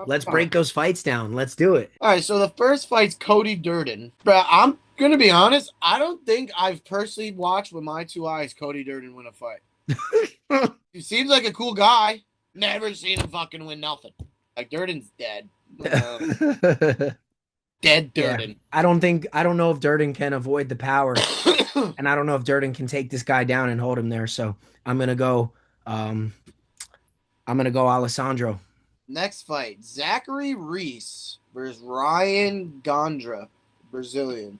Let's break those fights down. Let's do it. All right, so the first fight's Cody Durden. But I'm going to be honest, I don't think I've personally watched with my two eyes Cody Durden win a fight. He seems like a cool guy. Never seen him fucking win nothing. Like, Durden's dead. Dead Durden. Yeah. I don't know if Durden can avoid the power. And I don't know if Durden can take this guy down and hold him there. So I'm gonna go Alessandro. Next fight, Zachary Reese versus Ryan Gondra, Brazilian.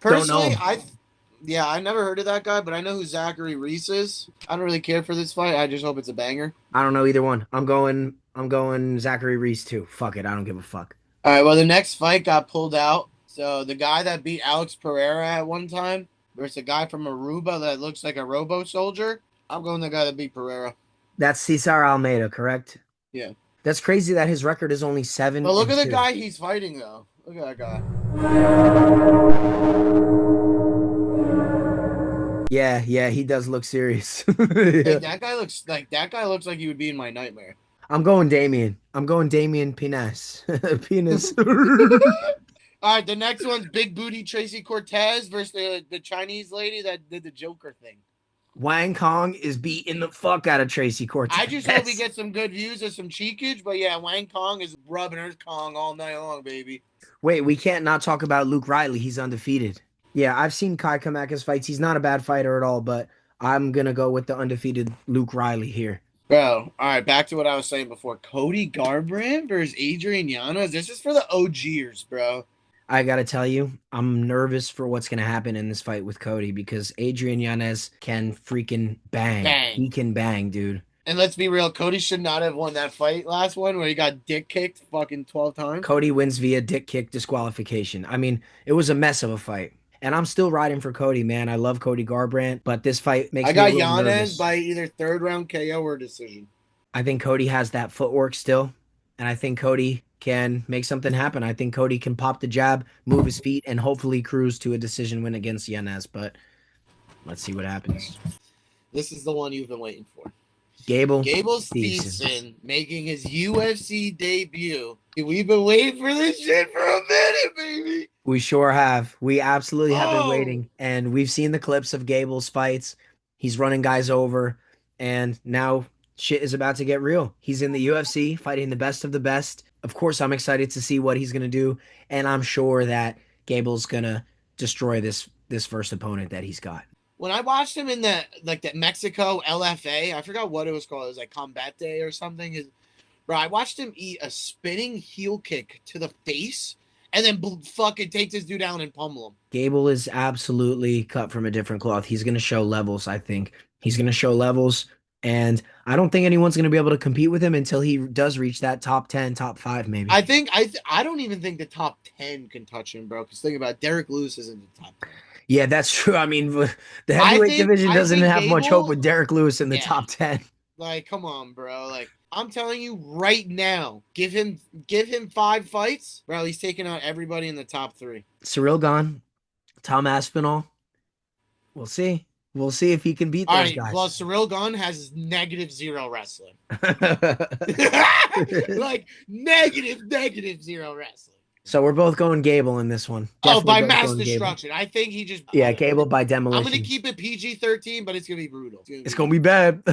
Personally, I never heard of that guy, but I know who Zachary Reese is. I don't really care for this fight. I just hope it's a banger. I don't know either one. I'm going Zachary Reese too. Fuck it. I don't give a fuck. All right, well, the next fight got pulled out. So the guy that beat Alex Pereira at one time versus a guy from Aruba that looks like a robo-soldier. I'm going the guy that beat Pereira. That's Cesar Almeida, correct? Yeah. That's crazy that his record is only 7. But look at the guy he's fighting, though. Look at that guy. Yeah, he does look serious. Hey, that guy looks like he would be in my nightmare. I'm going Damien. I'm going Damien Pinas. Penis. All right, the next one's Big Booty Tracy Cortez versus the Chinese lady that did the Joker thing. Wang Kong is beating the fuck out of Tracy Cortez. I just hope we get some good views and some cheekage, but yeah, Wang Kong is rubbing her Kong all night long, baby. Wait, we can't not talk about Luke Riley. He's undefeated. Yeah, I've seen Kai Kamaka's fights. He's not a bad fighter at all, but I'm going to go with the undefeated Luke Riley here. Bro, all right, back to what I was saying before. Cody Garbrandt versus Adrian Yanez. This is for the OGers, bro. I got to tell you, I'm nervous for what's going to happen in this fight with Cody because Adrian Yanez can freaking bang. He can bang, dude. And let's be real, Cody should not have won that fight last one where he got dick kicked fucking 12 times. Cody wins via dick kick disqualification. I mean, it was a mess of a fight. And I'm still riding for Cody, man. I love Cody Garbrandt, but this fight makes me a little nervous. I got Yanez by either third round KO or decision. I think Cody has that footwork still, and I think Cody can make something happen. I think Cody can pop the jab, move his feet, and hopefully cruise to a decision win against Yanez, but let's see what happens. This is the one you've been waiting for. Gable Stevenson making his UFC debut. We've been waiting for this shit for a minute, baby. We sure have. We absolutely have been waiting. And we've seen the clips of Gable's fights. He's running guys over. And now shit is about to get real. He's in the UFC fighting the best of the best. Of course, I'm excited to see what he's going to do. And I'm sure that Gable's going to destroy this first opponent that he's got. When I watched him in that Mexico LFA, I forgot what it was called. It was like Combate or something. Bro, I watched him eat a spinning heel kick to the face and then fucking take this dude down and pummel him. Gable is absolutely cut from a different cloth. He's going to show levels, I think. He's going to show levels, and I don't think anyone's going to be able to compete with him until he does reach that top 10, top 5 maybe. I don't even think the top 10 can touch him, bro, because think about it, Derek Lewis is in the top 10. Yeah, that's true. I mean, the heavyweight division doesn't have much hope with Derek Lewis in the top 10. Like, come on, bro. Like, I'm telling you right now, give him 5 fights, bro. He's taking out everybody in the top 3. Ciryl Gane, Tom Aspinall. We'll see. We'll see if he can beat those guys. Well, Ciryl Gane has -0 wrestling. Like, -0 wrestling. So we're both going Gable in this one. Definitely by mass destruction. Gable. I think he just... Yeah, Gable by demolition. I'm going to keep it PG-13, but it's going to be brutal. It's going to be bad.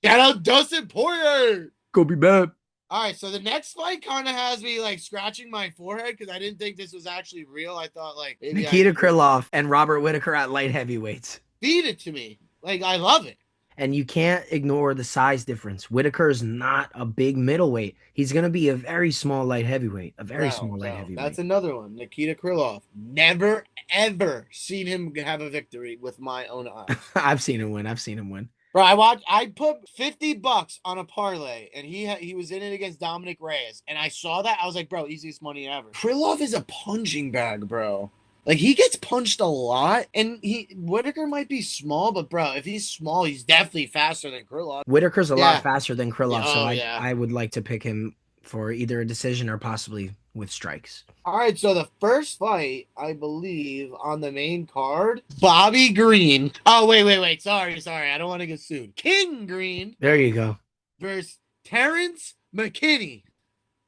Shout out Dustin Poirier. Going to be bad. All right, so the next fight kind of has me, like, scratching my forehead because I didn't think this was actually real. I thought, like... maybe Nikita Krylov and Robert Whittaker at light heavyweights. Feed it to me. Like, I love it. And you can't ignore the size difference. Whittaker is not a big middleweight. He's going to be a very small light heavyweight. Light heavyweight. That's another one. Nikita Krylov. Never, ever seen him have a victory with my own eyes. I've seen him win. Bro, I put $50 on a parlay, and he was in it against Dominic Reyes. And I saw that. I was like, bro, easiest money ever. Krylov is a punching bag, bro. Like, he gets punched a lot, and Whittaker might be small, but, bro, if he's small, he's definitely faster than Krylov. Whittaker's a lot faster than Krylov, I would like to pick him for either a decision or possibly with strikes. All right, so the first fight, I believe, on the main card, Bobby Green. Oh, wait. Sorry. I don't want to get sued. King Green. There you go. Versus Terrence McKinney.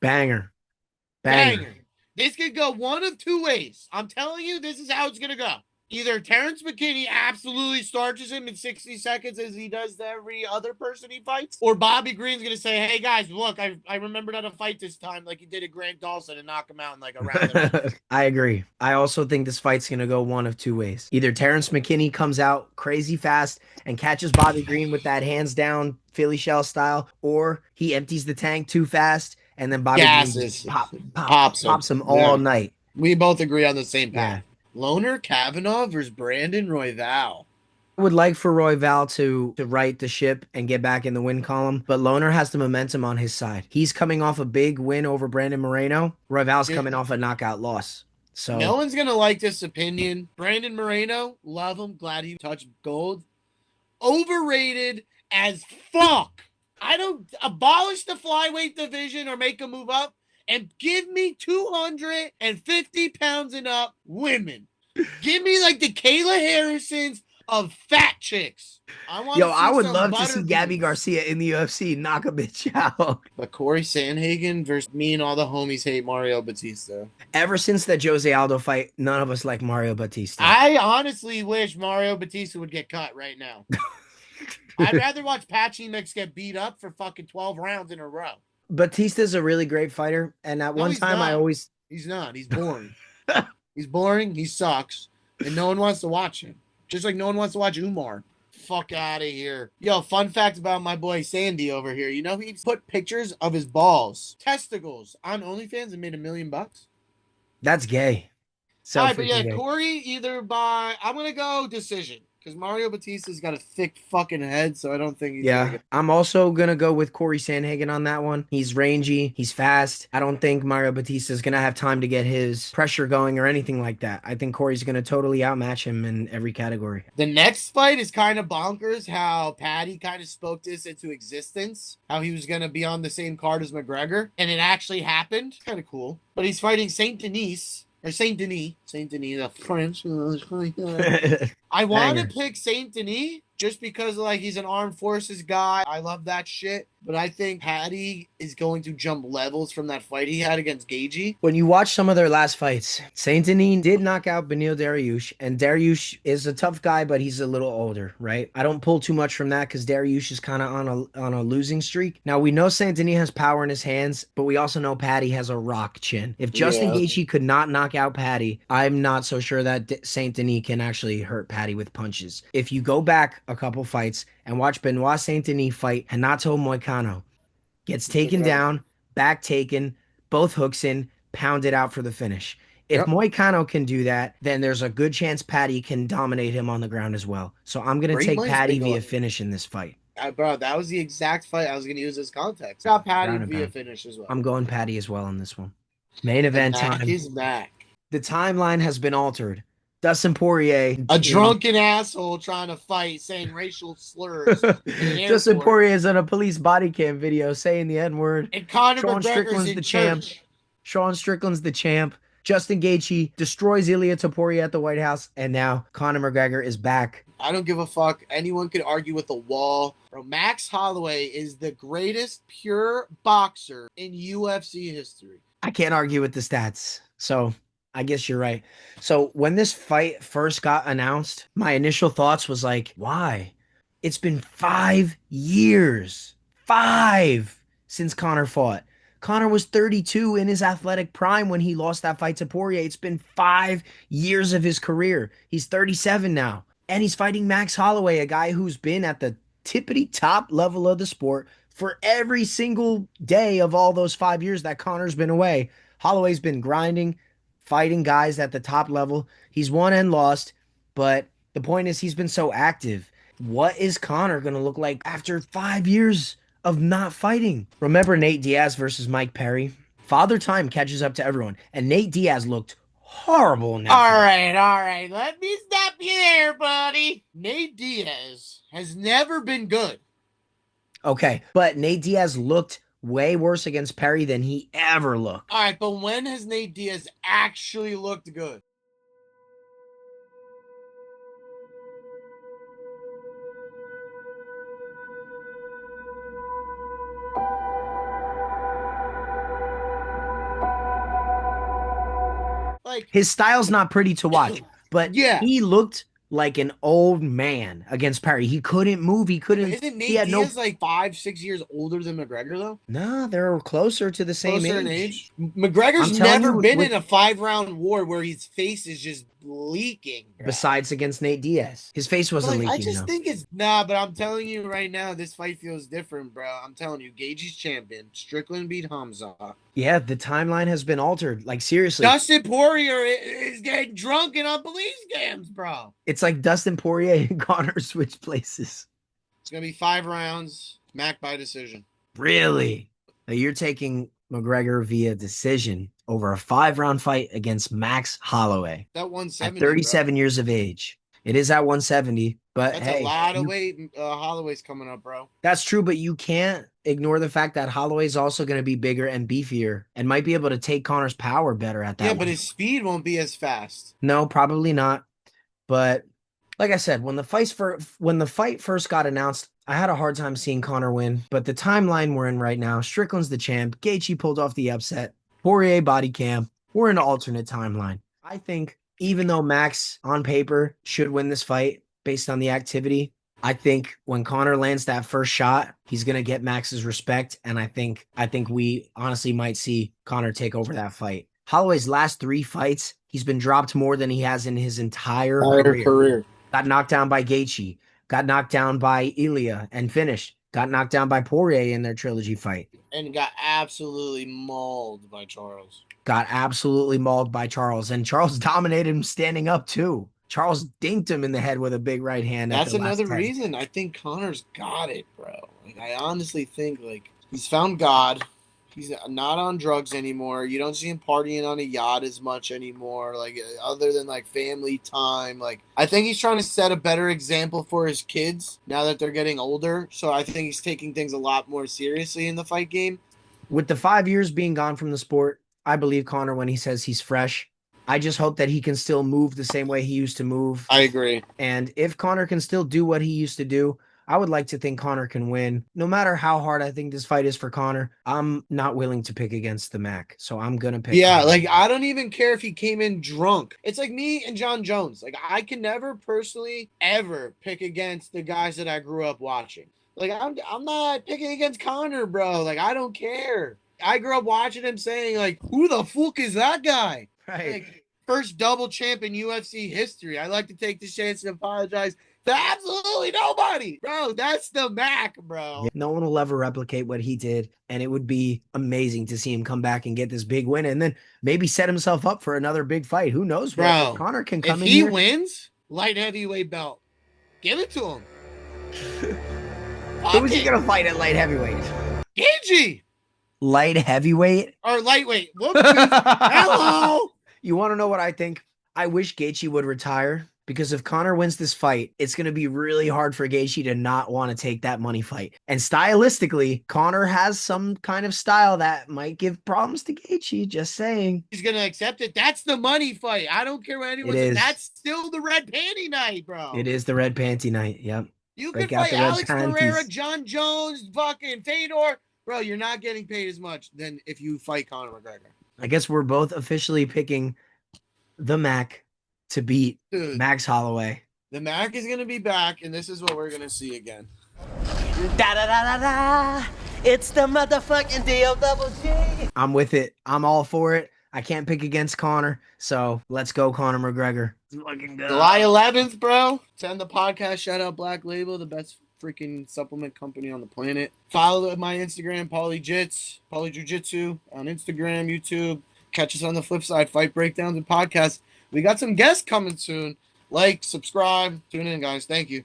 Banger. Banger. Banger. This could go one of two ways. I'm telling you, this is how it's going to go. Either Terrence McKinney absolutely starches him in 60 seconds as he does to every other person he fights, or Bobby Green's going to say, hey, guys, look, I remembered how to fight this time like he did at Grant Dawson and knock him out in like a round and a half. I agree. I also think this fight's going to go one of two ways. Either Terrence McKinney comes out crazy fast and catches Bobby Green with that hands down Philly shell style, or he empties the tank too fast and then Bobby Green just pops him all night. We both agree on the same path. Yeah. Loner Kavanaugh versus Brandon Royval. I would like for Royval to right the ship and get back in the win column, but Loner has the momentum on his side. He's coming off a big win over Brandon Moreno. Royval's coming off a knockout loss. So no one's gonna like this opinion. Brandon Moreno, love him, glad he touched gold. Overrated as fuck. I don't abolish the flyweight division or make him move up. And give me 250 pounds and up women. Give me like the Kayla Harrisons of fat chicks. I would love to see Gabby Garcia in the UFC knock a bitch out. But Corey Sandhagen versus me and all the homies hate Mario Batista. Ever since that Jose Aldo fight, none of us like Mario Batista. I honestly wish Mario Batista would get cut right now. I'd rather watch Patchy Mix get beat up for fucking 12 rounds in a row. Batista's a really great fighter, and at one time He's not. He's boring. He's boring. He sucks, and no one wants to watch him. Just like no one wants to watch Umar. Fuck out of here. Yo, fun fact about my boy Sandy over here. You know he put pictures of his balls, testicles on OnlyFans and made $1 million. That's gay. All right, but yeah, gay. Corey I'm gonna go decision. Because Mario Batista's got a thick fucking head, so I don't think he's I'm also going to go with Corey Sandhagen on that one. He's rangy. He's fast. I don't think Mario Batista's going to have time to get his pressure going or anything like that. I think Corey's going to totally outmatch him in every category. The next fight is kind of bonkers how Patty kind of spoke this into existence, how he was going to be on the same card as McGregor, and it actually happened. Kind of cool. But he's fighting Saint Denis, the French. I want to pick Saint Denis just because like he's an armed forces guy. I love that shit. But I think Patty is going to jump levels from that fight he had against Gagey. When you watch some of their last fights, Saint Denis did knock out Beneil Dariush, and Dariush is a tough guy, but he's a little older, right? I don't pull too much from that because Dariush is kind of on a losing streak. Now, we know Saint Denis has power in his hands, but we also know Patty has a rock chin. If Justin Gaethje could not knock out Patty, I'm not so sure that Saint Denis can actually hurt Patty with punches. If you go back a couple fights and watch Benoit Saint Denis fight Renato Moicano, gets taken down, back taken, both hooks in, pounded out for the finish. If Moicano can do that, then there's a good chance Patty can dominate him on the ground as well. So I'm going to take Patty via finish in this fight. Bro, that was the exact fight I was going to use as context. Got Patty via finish as well. I'm going Patty as well on this one. Main event time. He's back. The timeline has been altered. Dustin Poirier, a drunken asshole trying to fight, saying racial slurs. Dustin Poirier is on a police body cam video saying the N-word. And Conor McGregor's the champ. Sean Strickland's the champ. Justin Gaethje destroys Ilia Topuria at the White House, and now Conor McGregor is back. I don't give a fuck. Anyone could argue with the wall. Bro, Max Holloway is the greatest pure boxer in UFC history. I can't argue with the stats, so I guess you're right. So when this fight first got announced, my initial thoughts was like, why? It's been 5 years. 5 since Conor fought. Conor was 32 in his athletic prime when he lost that fight to Poirier. It's been 5 years of his career. He's 37 now. And he's fighting Max Holloway, a guy who's been at the tippity top level of the sport for every single day of all those 5 years that Conor's been away. Holloway's been grinding, fighting guys at the top level. He's won and lost, but the point is he's been so active. What is Conor going to look like after 5 years of not fighting? Remember Nate Diaz versus Mike Perry? Father Time catches up to everyone, and Nate Diaz looked horrible in that fight. All right. Let me stop you there, buddy. Nate Diaz has never been good. Okay, but Nate Diaz looked way worse against Perry than he ever looked. All right, but when has Nate Diaz actually looked good? like, his style's not pretty to watch, but yeah. he looked like an old man against Perry. He couldn't move. Yeah, but isn't He Nate had no, Diaz like 5, 6 years older than McGregor though? no, they're closer to the same Closer in age. age. I'm McGregor's telling never you, been with in a 5 round war where his face is just leaking, bro. besides against Nate Diaz, his face But wasn't like, I leaking just though. think it's nah. But I'm telling you right now, this fight feels different, bro. I'm telling you, Gaethje's champion. Strickland beat Hamza. Yeah, the timeline has been altered. Like seriously, Dustin Poirier is getting drunk and on police scams, bro. it's like Dustin Poirier and Connor switch places. It's gonna be 5 rounds. Mac by decision. Really? Now you're taking McGregor via decision over a 5 round fight against Max Holloway That at 170, bro. 37 years of age. It is at 170, but That's a hey, lot of weight. Holloway's coming up, bro. that's true, but you can't ignore the fact that Holloway's also going to be bigger and beefier and might be able to take Connor's power better at Yeah, that but one. his speed won't be as fast. No, probably not. But like I said, when the fight first got announced, I had a hard time seeing Connor win. But the timeline we're in right now, Strickland's the champ. Gaethje pulled off the upset. Poirier body cam. We're in an alternate timeline. I think even though Max on paper should win this fight based on the activity, I think when Connor lands that first shot, he's gonna get Max's respect, and I think we honestly might see Connor take over that fight. Holloway's last 3 fights, he's been dropped more than he has in his entire Entire career. career. Got knocked down by Gaethje, got knocked down by Ilya and finished, got knocked down by Poirier in their trilogy fight, And got absolutely mauled by Charles. got absolutely mauled by Charles, and Charles dominated him standing up too. Charles dinked him in the head with a big right hand at That's the last another 10. reason I think Connor's got it, bro. Like, I honestly think like he's found God. He's not on drugs anymore. You don't see him partying on a yacht as much anymore. Like other than like family time. Like I think he's trying to set a better example for his kids now that they're getting older. So I think he's taking things a lot more seriously in the fight game. With the 5 years being gone from the sport, I believe Connor when he says he's fresh. I just hope that he can still move the same way he used to move. I agree. And if Connor can still do what he used to do, I would like to think Connor can win. No matter how hard I think this fight is for Connor, I'm not willing to pick against the Mac. So I'm going to pick Yeah, Connor. like I don't even care if he came in drunk. It's like me and John Jones. Like I can never personally ever pick against the guys that I grew up watching. Like I'm not picking against Connor, bro. Like I don't care. I grew up watching him saying like, "Who the fuck is that guy?" Right. Like first double champ in UFC history. I like to take this chance to apologize to absolutely nobody, bro. That's the Mac, bro. Yeah, no one will ever replicate what he did. And it would be amazing to see him come back and get this big win and then maybe set himself up for another big fight. Who knows what? Bro, Connor can if come in he here. wins, light heavyweight belt, give it to him. Who's he going to fight at light heavyweight? Gaethje Light heavyweight? or lightweight. Whoops. Hello. You want to know what I think? I wish Gaethje would retire because if Connor wins this fight, it's going to be really hard for Gaethje to not want to take that money fight. And stylistically, Connor has some kind of style that might give problems to Gaethje. Just saying. He's gonna accept it. That's the money fight. I don't care what anyone It says. is. That's still the red panty night, bro. It is the red panty night. Yep. You Break could out fight the red Alex panties. Pereira, John Jones, fucking Fedor. Bro, you're not getting paid as much than if you fight Conor McGregor. I guess we're both officially picking the Mac to beat Dude, Max Holloway. the Mac is gonna be back, and this is what we're gonna see again. Da da da da da. It's the motherfucking DOWG. I'm with it. I'm all for it. I can't pick against Connor, so let's go, Conor McGregor. Fucking go. July 11th, bro. Send the podcast. Shout out Black Label, the best freaking supplement company on the planet. Follow my Instagram, PaulyJits, PaulyJujitsu on Instagram, YouTube. Catch us on the flip side, Fight Breakdowns and Podcasts. We got some guests coming soon. Like, subscribe, tune in, guys. Thank you.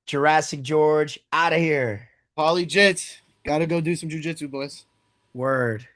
Jurassic George, out of here. PaulyJits. Gotta go do some jujitsu, boys. Word.